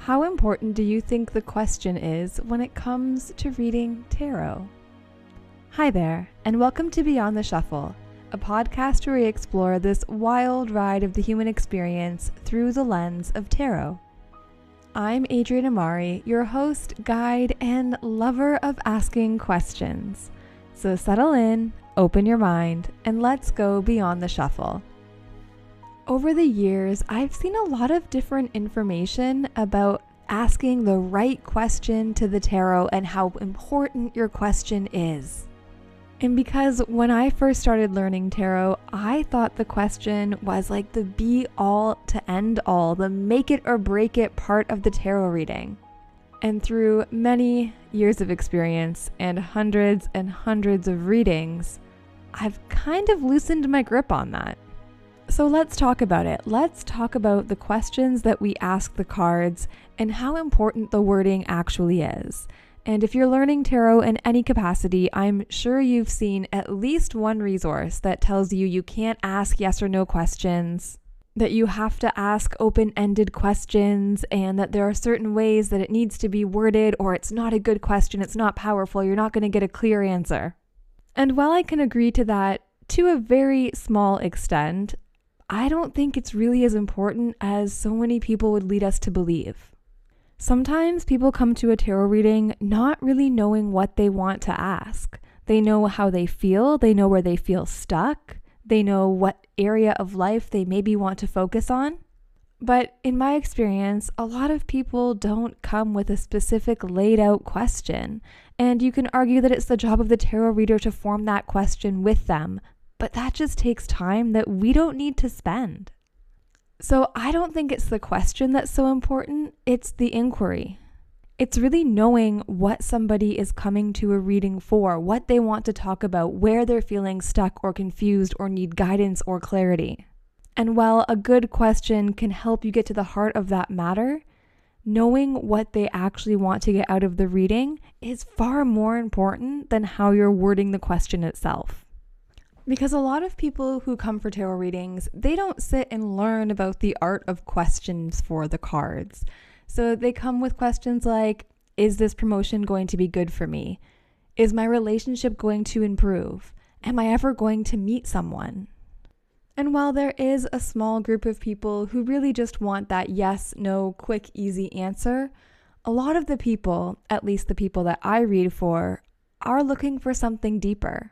How important do you think the question is when it comes to reading tarot? Hi there, and welcome to Beyond the Shuffle, a podcast where we explore this wild ride of the human experience through the lens of tarot. I'm Adrienne Amari, your host, guide, and lover of asking questions. So settle in, open your mind, and let's go beyond the shuffle. Over the years, I've seen a lot of different information about asking the right question to the tarot and how important your question is. And because when I first started learning tarot, I thought the question was like the be all to end all, the make it or break it part of the tarot reading. And through many years of experience and hundreds of readings, I've kind of loosened my grip on that. So let's talk about it. Let's talk about the questions that we ask the cards and how important the wording actually is. And if you're learning tarot in any capacity, I'm sure you've seen at least one resource that tells you you can't ask yes or no questions, that you have to ask open-ended questions, and that there are certain ways that it needs to be worded, or it's not a good question, it's not powerful, you're not going to get a clear answer. And while I can agree to that to a very small extent, I don't think it's really as important as so many people would lead us to believe. Sometimes people come to a tarot reading not really knowing what they want to ask. They know how they feel, they know where they feel stuck, they know what area of life they maybe want to focus on. But in my experience, a lot of people don't come with a specific laid out question. And you can argue that it's the job of the tarot reader to form that question with them. But that just takes time that we don't need to spend. So I don't think it's the question that's so important, it's the inquiry. It's really knowing what somebody is coming to a reading for, what they want to talk about, where they're feeling stuck or confused or need guidance or clarity. And while a good question can help you get to the heart of that matter, knowing what they actually want to get out of the reading is far more important than how you're wording the question itself. Because a lot of people who come for tarot readings, they don't sit and learn about the art of questions for the cards. So they come with questions like, is this promotion going to be good for me? Is my relationship going to improve? Am I ever going to meet someone? And while there is a small group of people who really just want that yes, no, quick, easy answer, a lot of the people, at least the people that I read for, are looking for something deeper.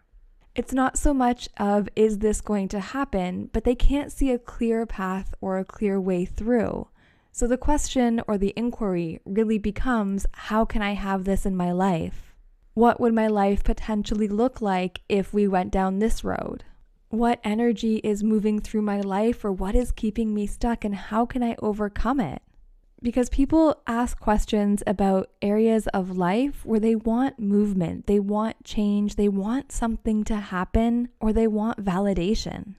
It's not so much of, is this going to happen, but they can't see a clear path or a clear way through. So the question or the inquiry really becomes, how can I have this in my life? What would my life potentially look like if we went down this road? What energy is moving through my life, or what is keeping me stuck, and how can I overcome it? Because people ask questions about areas of life where they want movement, they want change, they want something to happen, or they want validation.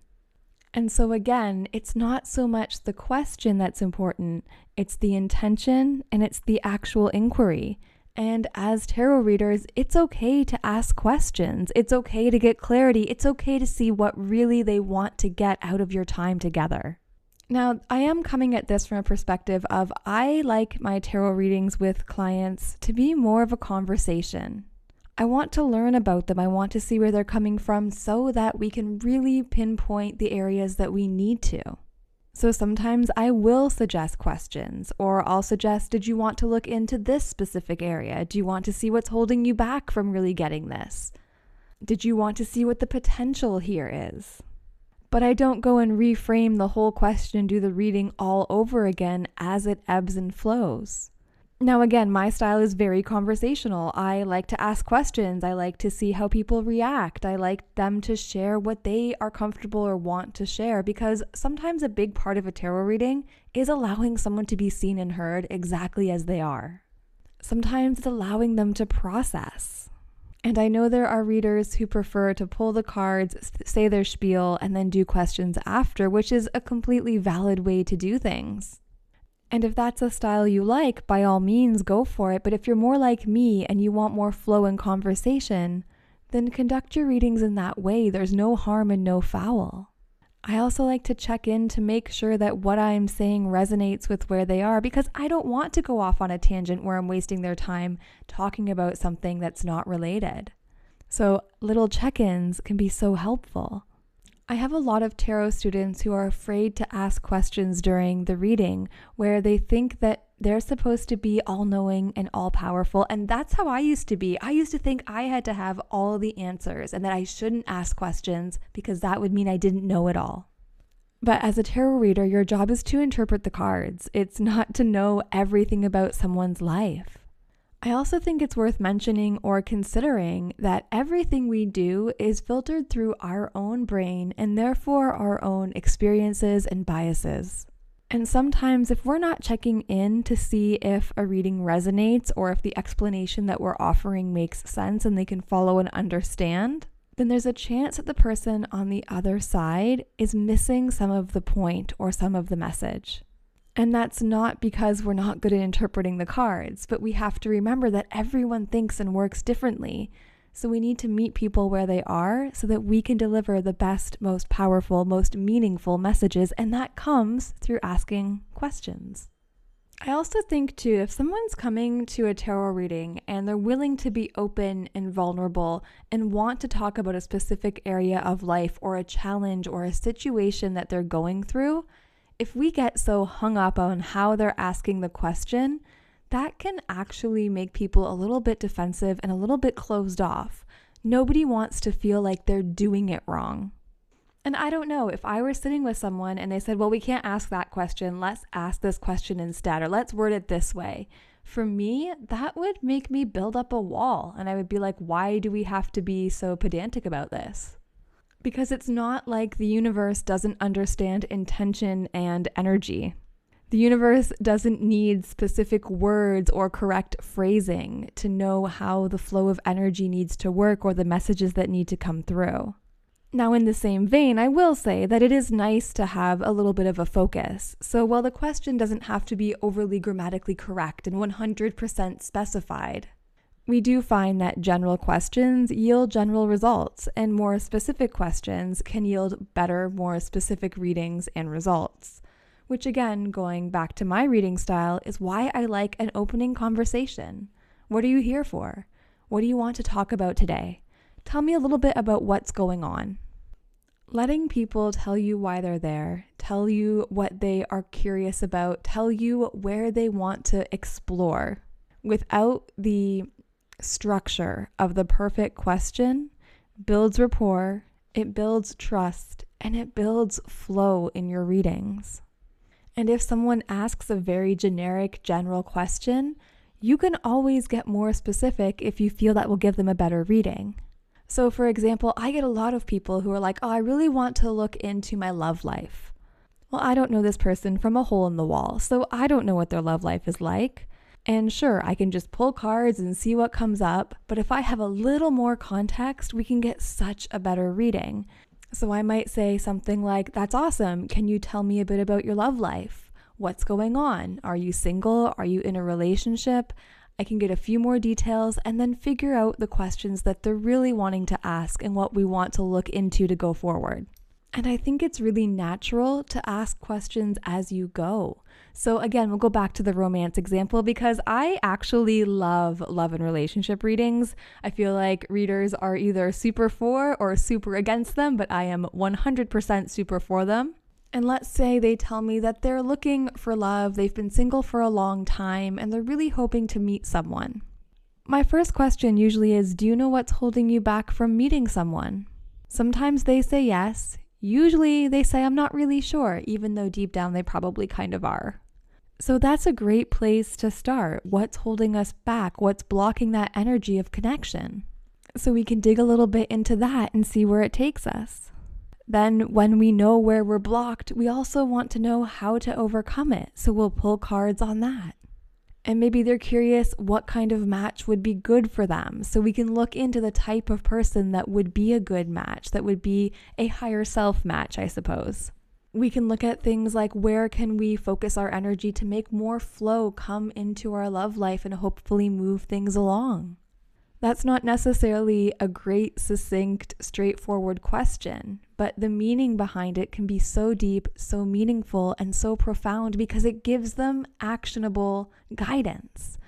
And so again, it's not so much the question that's important, it's the intention and it's the actual inquiry. And as tarot readers, it's okay to ask questions. It's okay to get clarity. It's okay to see what really they want to get out of your time together. Now, I am coming at this from a perspective of I like my tarot readings with clients to be more of a conversation. I want to learn about them. I want to see where they're coming from so that we can really pinpoint the areas that we need to. So sometimes I will suggest questions, or I'll suggest, did you want to look into this specific area? Do you want to see what's holding you back from really getting this? Did you want to see what the potential here is? But I don't go and reframe the whole question and do the reading all over again as it ebbs and flows. Now again, my style is very conversational. I like to ask questions. I like to see how people react. I like them to share what they are comfortable or want to share, because sometimes a big part of a tarot reading is allowing someone to be seen and heard exactly as they are. Sometimes it's allowing them to process. And I know there are readers who prefer to pull the cards, say their spiel, and then do questions after, which is a completely valid way to do things. And if that's a style you like, by all means, go for it. But if you're more like me and you want more flow and conversation, then conduct your readings in that way. There's no harm and no foul. I also like to check in to make sure that what I'm saying resonates with where they are, because I don't want to go off on a tangent where I'm wasting their time talking about something that's not related. So little check-ins can be so helpful. I have a lot of tarot students who are afraid to ask questions during the reading, where they think that they're supposed to be all-knowing and all-powerful, and that's how I used to be. I used to think I had to have all the answers and that I shouldn't ask questions because that would mean I didn't know it all. But as a tarot reader, your job is to interpret the cards. It's not to know everything about someone's life. I also think it's worth mentioning or considering that everything we do is filtered through our own brain and therefore our own experiences and biases. And sometimes if we're not checking in to see if a reading resonates or if the explanation that we're offering makes sense and they can follow and understand, then there's a chance that the person on the other side is missing some of the point or some of the message. And that's not because we're not good at interpreting the cards, but we have to remember that everyone thinks and works differently. So we need to meet people where they are so that we can deliver the best, most powerful, most meaningful messages. And that comes through asking questions. I also think too, if someone's coming to a tarot reading and they're willing to be open and vulnerable and want to talk about a specific area of life or a challenge or a situation that they're going through, if we get so hung up on how they're asking the question, that can actually make people a little bit defensive and a little bit closed off. Nobody wants to feel like they're doing it wrong. And I don't know, if I were sitting with someone and they said, well, we can't ask that question, let's ask this question instead, or let's word it this way. For me, that would make me build up a wall. And I would be like, why do we have to be so pedantic about this? Because it's not like the universe doesn't understand intention and energy. The universe doesn't need specific words or correct phrasing to know how the flow of energy needs to work or the messages that need to come through. Now, in the same vein, I will say that it is nice to have a little bit of a focus. So while the question doesn't have to be overly grammatically correct and 100% specified, we do find that general questions yield general results, and more specific questions can yield better, more specific readings and results. Which again, going back to my reading style, is why I like an opening conversation. What are you here for? What do you want to talk about today? Tell me a little bit about what's going on. Letting people tell you why they're there, tell you what they are curious about, tell you where they want to explore without the structure of the perfect question builds rapport, it builds trust, and it builds flow in your readings. And if someone asks a very generic, general question, you can always get more specific if you feel that will give them a better reading. So for example, I get a lot of people who are like, oh, I really want to look into my love life. Well, I don't know this person from a hole in the wall, so I don't know what their love life is like. And sure, I can just pull cards and see what comes up, but if I have a little more context, we can get such a better reading. So I might say something like, that's awesome. Can you tell me a bit about your love life? What's going on? Are you single? Are you in a relationship? I can get a few more details and then figure out the questions that they're really wanting to ask and what we want to look into to go forward. And I think it's really natural to ask questions as you go. So again, we'll go back to the romance example because I actually love love and relationship readings. I feel like readers are either super for or super against them, but I am 100% super for them. And let's say they tell me that they're looking for love, they've been single for a long time, and they're really hoping to meet someone. My first question usually is, do you know what's holding you back from meeting someone? Sometimes they say yes. Usually they say, I'm not really sure, even though deep down they probably kind of are. So that's a great place to start. What's holding us back? What's blocking that energy of connection? So we can dig a little bit into that and see where it takes us. Then when we know where we're blocked, we also want to know how to overcome it. So we'll pull cards on that. And maybe they're curious what kind of match would be good for them. So we can look into the type of person that would be a good match, that would be a higher self match, I suppose. We can look at things like where can we focus our energy to make more flow come into our love life and hopefully move things along. That's not necessarily a great, succinct, straightforward question, but the meaning behind it can be so deep, so meaningful, and so profound because it gives them actionable guidance,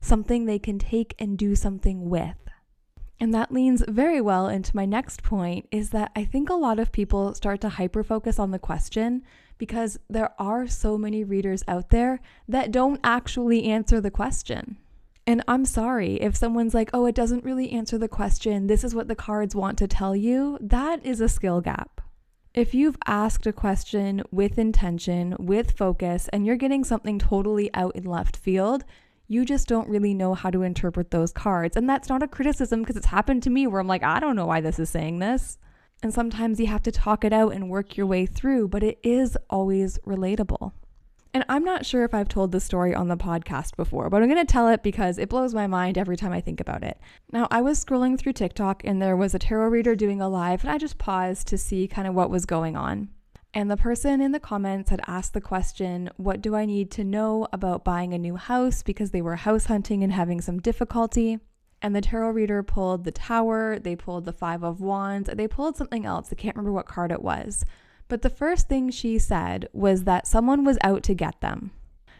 something they can take and do something with. And that leans very well into my next point, is that I think a lot of people start to hyper-focus on the question because there are so many readers out there that don't actually answer the question. And I'm sorry if someone's like, oh, it doesn't really answer the question, this is what the cards want to tell you. That is a skill gap. If you've asked a question with intention, with focus, and you're getting something totally out in left field, you just don't really know how to interpret those cards. And that's not a criticism because it's happened to me where I'm like, I don't know why this is saying this. And sometimes you have to talk it out and work your way through, but it is always relatable. And I'm not sure if I've told this story on the podcast before, but I'm going to tell it because it blows my mind every time I think about it. Now, I was scrolling through TikTok and there was a tarot reader doing a live, and I just paused to see kind of what was going on. And the person in the comments had asked the question, what do I need to know about buying a new house? Because they were house hunting and having some difficulty. And the tarot reader pulled the Tower, they pulled the Five of Wands, they pulled something else. I can't remember what card it was. But the first thing she said was that someone was out to get them.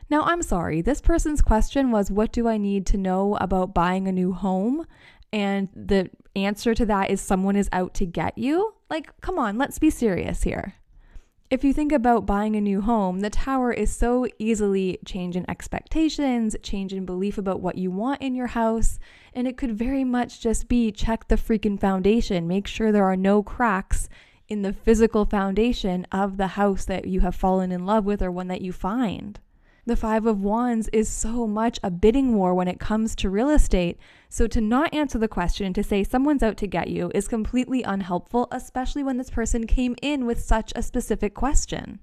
Now, I'm sorry, this person's question was, what do I need to know about buying a new home? And the answer to that is someone is out to get you? Like, come on, let's be serious here. If you think about buying a new home, the Tower is so easily change in expectations, change in belief about what you want in your house, and it could very much just be check the freaking foundation, make sure there are no cracks in the physical foundation of the house that you have fallen in love with or one that you find. The Five of Wands is so much a bidding war when it comes to real estate. So to not answer the question, to say someone's out to get you, is completely unhelpful, especially when this person came in with such a specific question.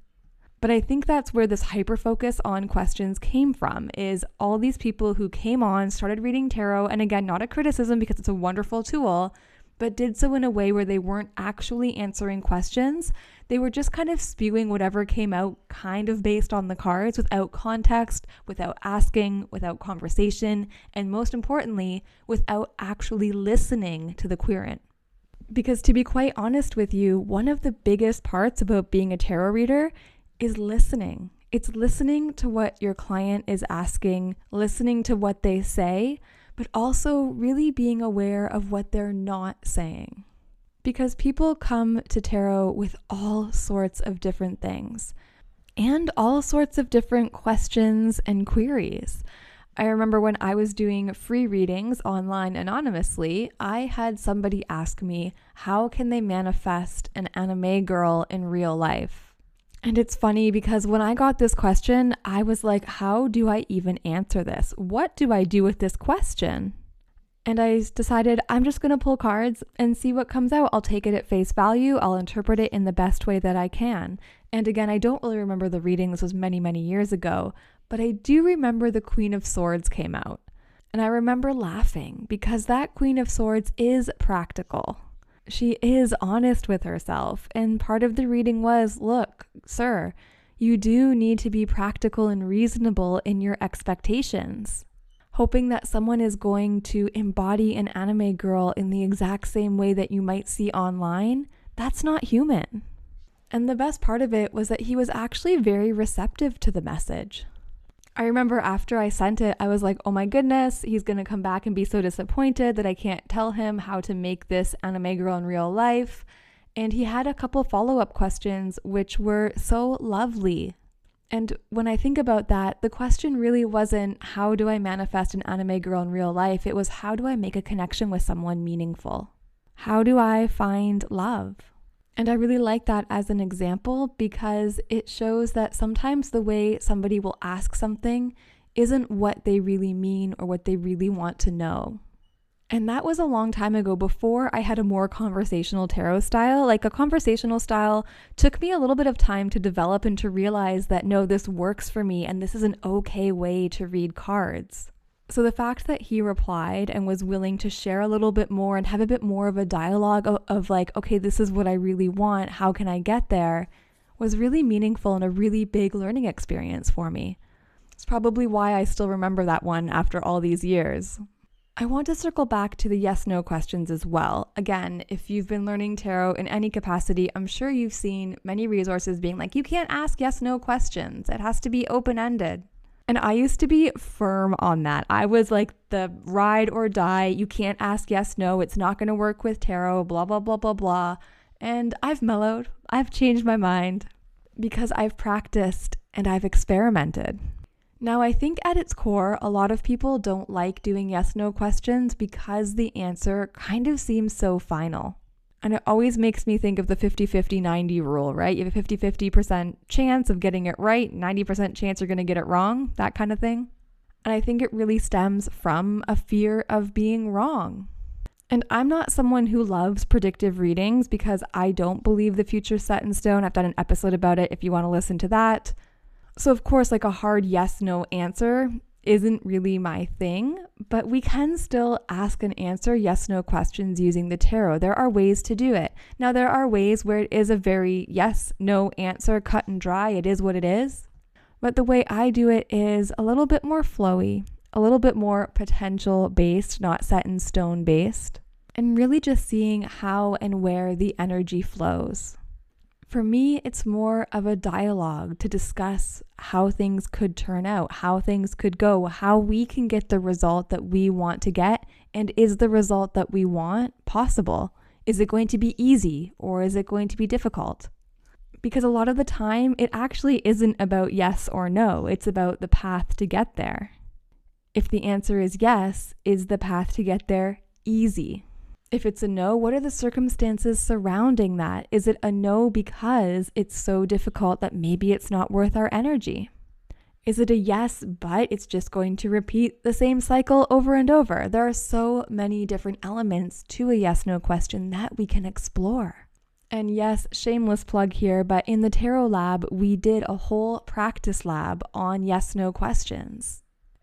But I think that's where this hyper-focus on questions came from, is all these people who came on, started reading tarot, and again, not a criticism because it's a wonderful tool, but did so in a way where they weren't actually answering questions. They were just kind of spewing whatever came out kind of based on the cards without context, without asking, without conversation, and most importantly, without actually listening to the querent. Because to be quite honest with you, one of the biggest parts about being a tarot reader is listening. It's listening to what your client is asking, listening to what they say, but also really being aware of what they're not saying. Because people come to tarot with all sorts of different things and all sorts of different questions and queries. I remember when I was doing free readings online anonymously, I had somebody ask me, how can they manifest an anime girl in real life? And it's funny because when I got this question, I was like, how do I even answer this? What do I do with this question? And I decided I'm just going to pull cards and see what comes out. I'll take it at face value. I'll interpret it in the best way that I can. And again, I don't really remember the reading. This was many, many years ago. But I do remember the Queen of Swords came out. And I remember laughing because that Queen of Swords is practical. She is honest with herself. And part of the reading was, look, sir, you do need to be practical and reasonable in your expectations. Hoping that someone is going to embody an anime girl in the exact same way that you might see online, that's not human. And the best part of it was that he was actually very receptive to the message. I remember after I sent it, I was like, oh my goodness, he's going to come back and be so disappointed that I can't tell him how to make this anime girl in real life. And he had a couple follow-up questions, which were so lovely. And when I think about that, the question really wasn't, how do I manifest an anime girl in real life? It was, how do I make a connection with someone meaningful? How do I find love? And I really like that as an example because it shows that sometimes the way somebody will ask something isn't what they really mean or what they really want to know. And that was a long time ago, before I had a more conversational tarot style. Like, a conversational style took me a little bit of time to develop and to realize that, no, this works for me and this is an okay way to read cards. So the fact that he replied and was willing to share a little bit more and have a bit more of a dialogue of like, okay, this is what I really want, how can I get there, was really meaningful and a really big learning experience for me. It's probably why I still remember that one after all these years. I want to circle back to the yes/no questions as well. Again, if you've been learning tarot in any capacity, I'm sure you've seen many resources being like, you can't ask yes/no questions. It has to be open-ended. And I used to be firm on that. I was like the ride or die. You can't ask yes/no. It's not going to work with tarot, blah, blah, blah, blah, blah. And I've mellowed. I've changed my mind because I've practiced and I've experimented. Now, I think at its core, a lot of people don't like doing yes/no questions because the answer kind of seems so final. And it always makes me think of the 50-50-90 rule, right? You have a 50-50% chance of getting it right, 90% chance you're going to get it wrong, that kind of thing. And I think it really stems from a fear of being wrong. And I'm not someone who loves predictive readings because I don't believe the future's set in stone. I've done an episode about it if you want to listen to that. So of course, like a hard yes/no answer isn't really my thing, but we can still ask and answer yes/no questions using the tarot. There are ways to do it. Now, there are ways where it is a very yes/no answer, cut and dry. It is what it is. But the way I do it is a little bit more flowy, a little bit more potential based, not set in stone based, and really just seeing how and where the energy flows. For me, it's more of a dialogue to discuss how things could turn out, how things could go, how we can get the result that we want to get, and is the result that we want possible? Is it going to be easy or is it going to be difficult? Because a lot of the time, it actually isn't about yes or no, it's about the path to get there. If the answer is yes, is the path to get there easy? If it's a no, what are the circumstances surrounding that? Is it a no because it's so difficult that maybe it's not worth our energy? Is it a yes, but it's just going to repeat the same cycle over and over? There are so many different elements to a yes/no question that we can explore. And yes, shameless plug here, but in the Tarot Lab, we did a whole practice lab on yes/no questions.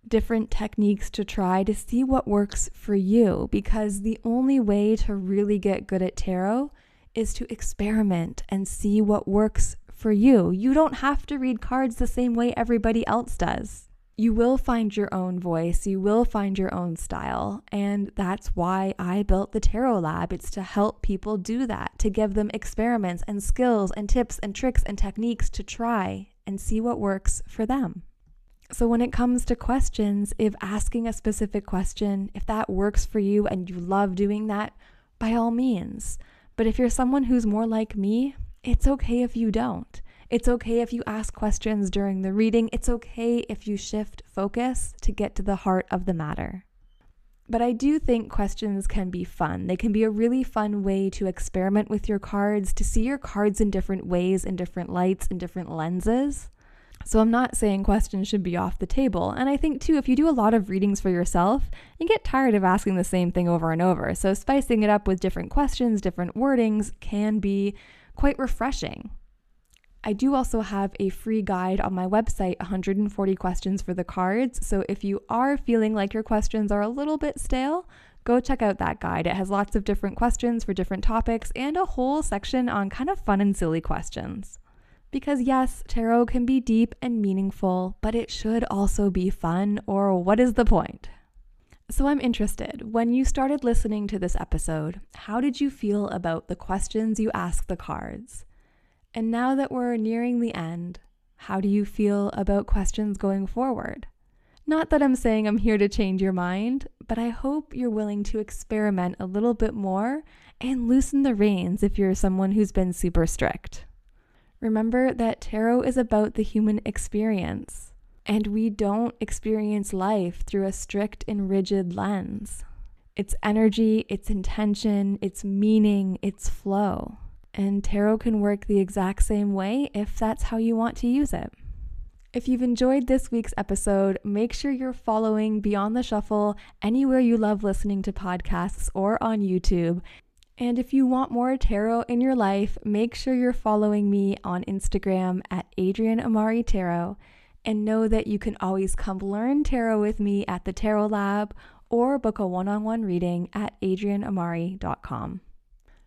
Different techniques to try to see what works for you, because the only way to really get good at tarot is to experiment and see what works for you. You don't have to read cards the same way everybody else does. You will find your own voice, you will find your own style, and that's why I built the Tarot Lab. It's to help people do that, to give them experiments and skills and tips and tricks and techniques to try and see what works for them. So when it comes to questions, if asking a specific question, if that works for you and you love doing that, by all means. But if you're someone who's more like me, it's okay if you don't. It's okay if you ask questions during the reading. It's okay if you shift focus to get to the heart of the matter. But I do think questions can be fun. They can be a really fun way to experiment with your cards, to see your cards in different ways, in different lights, in different lenses. So I'm not saying questions should be off the table. And I think too, if you do a lot of readings for yourself, you get tired of asking the same thing over and over. So spicing it up with different questions, different wordings can be quite refreshing. I do also have a free guide on my website, 140 questions for the cards. So if you are feeling like your questions are a little bit stale, go check out that guide. It has lots of different questions for different topics and a whole section on kind of fun and silly questions. Because yes, tarot can be deep and meaningful, but it should also be fun, or what is the point? So I'm interested, when you started listening to this episode, how did you feel about the questions you asked the cards? And now that we're nearing the end, how do you feel about questions going forward? Not that I'm saying I'm here to change your mind, but I hope you're willing to experiment a little bit more and loosen the reins if you're someone who's been super strict. Remember that tarot is about the human experience, and we don't experience life through a strict and rigid lens. It's energy, it's intention, it's meaning, it's flow. And tarot can work the exact same way if that's how you want to use it. If you've enjoyed this week's episode, make sure you're following Beyond the Shuffle anywhere you love listening to podcasts or on YouTube. And if you want more tarot in your life, make sure you're following me on Instagram at Adrienne Amari Tarot, and know that you can always come learn tarot with me at the Tarot Lab or book a one-on-one reading at adrienneamari.com.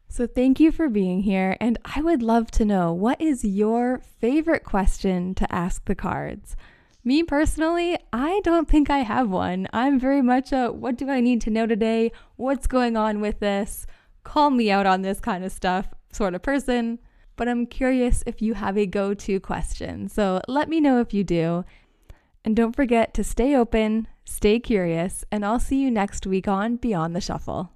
So thank you for being here, and I would love to know, what is your favorite question to ask the cards? Me personally, I don't think I have one. I'm very much a what do I need to know today? What's going on with this? Call me out on this kind of stuff sort of person. But I'm curious if you have a go-to question. So let me know if you do. And don't forget to stay open, stay curious, and I'll see you next week on Beyond the Shuffle.